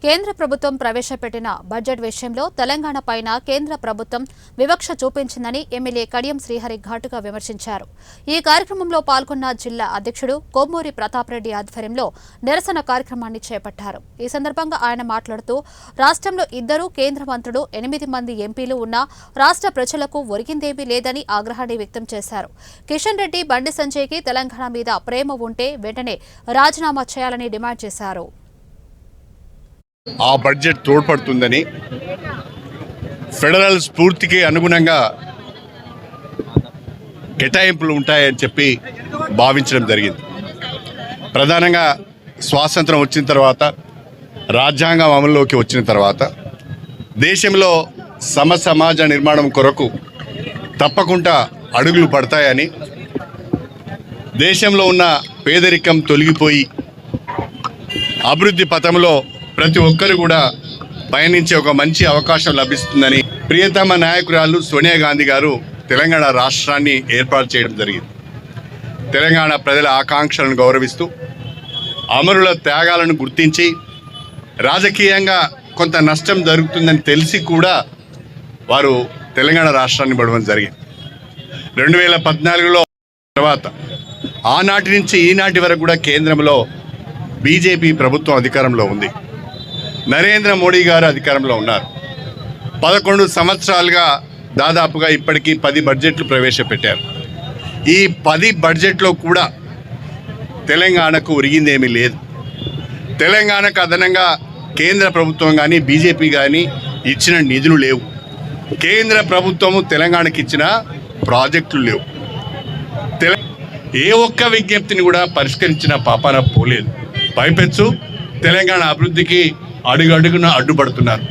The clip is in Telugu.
కేంద్ర ప్రభుత్వం ప్రవేశపెట్టిన బడ్జెట్ విషయంలో తెలంగాణ పైన కేంద్ర ప్రభుత్వం వివక్ష చూపించిందని ఎమ్మెల్యే కడియం శ్రీహరి ఘాటుగా విమర్శించారు. ఈ కార్యక్రమంలో పాల్గొన్న జిల్లా అధ్యక్షుడు కొమ్మూరి ప్రతాప్ రెడ్డి ఆధ్వర్యంలో నిరసన కార్యక్రమాన్ని చేపట్టారు. ఈ సందర్భంగా ఆయన మాట్లాడుతూ రాష్ట్రంలో 2 కేంద్ర మంత్రులు 8 మంది ఎంపీలు ఉన్నా రాష్ట్ర ప్రజలకు ఒరిగిందేమీ లేదని ఆగ్రహాన్ని వ్యక్తం చేశారు. కిషన్ రెడ్డి, బండి సంజయ్కి తెలంగాణ మీద ప్రేమ ఉంటే వెంటనే రాజీనామా చేయాలని డిమాండ్ చేశారు. ఆ బడ్జెట్ తోడ్పడుతుందని, ఫెడరల్ స్ఫూర్తికి అనుగుణంగా కేటాయింపులు ఉంటాయని చెప్పి భావించడం జరిగింది. ప్రధానంగా స్వాతంత్రం వచ్చిన తర్వాత, రాజ్యాంగం అమల్లోకి వచ్చిన తర్వాత దేశంలో సమాజ నిర్మాణం కొరకు తప్పకుండా అడుగులు పడతాయని, దేశంలో ఉన్న పేదరికం తొలగిపోయి అభివృద్ధి పథంలో ప్రతి ఒక్కరు కూడా పయనించే ఒక మంచి అవకాశం లభిస్తుందని ప్రియతమ నాయకురాలు సోనియా గాంధీ గారు తెలంగాణ రాష్ట్రాన్ని ఏర్పాటు చేయడం జరిగింది. తెలంగాణ ప్రజల ఆకాంక్షలను గౌరవిస్తూ, అమరుల త్యాగాలను గుర్తించి, రాజకీయంగా కొంత నష్టం జరుగుతుందని తెలిసి కూడా వారు తెలంగాణ రాష్ట్రాన్ని ఇవ్వడం జరిగింది. 2014లో తర్వాత ఆనాటి నుంచి ఈనాటి వరకు కూడా కేంద్రంలో బీజేపీ ప్రభుత్వం అధికారంలో ఉంది. నరేంద్ర మోడీ గారు అధికారంలో ఉన్నారు. 11 సంవత్సరాలుగా దాదాపుగా ఇప్పటికీ 10 బడ్జెట్లు ప్రవేశపెట్టారు. ఈ 10 బడ్జెట్లో కూడా తెలంగాణకు ఒరిగిందేమీ లేదు. తెలంగాణకు అదనంగా కేంద్ర ప్రభుత్వం కానీ బీజేపీ కానీ ఇచ్చిన నిధులు లేవు. కేంద్ర ప్రభుత్వము తెలంగాణకి ఇచ్చిన ప్రాజెక్టులు లేవు. ఏ ఒక్క విజ్ఞప్తిని కూడా పరిష్కరించిన పాపాన పోలేదు. పైపెచ్చు తెలంగాణ అభివృద్ధికి అడుగడుగున అడ్డుపడుతున్నారు.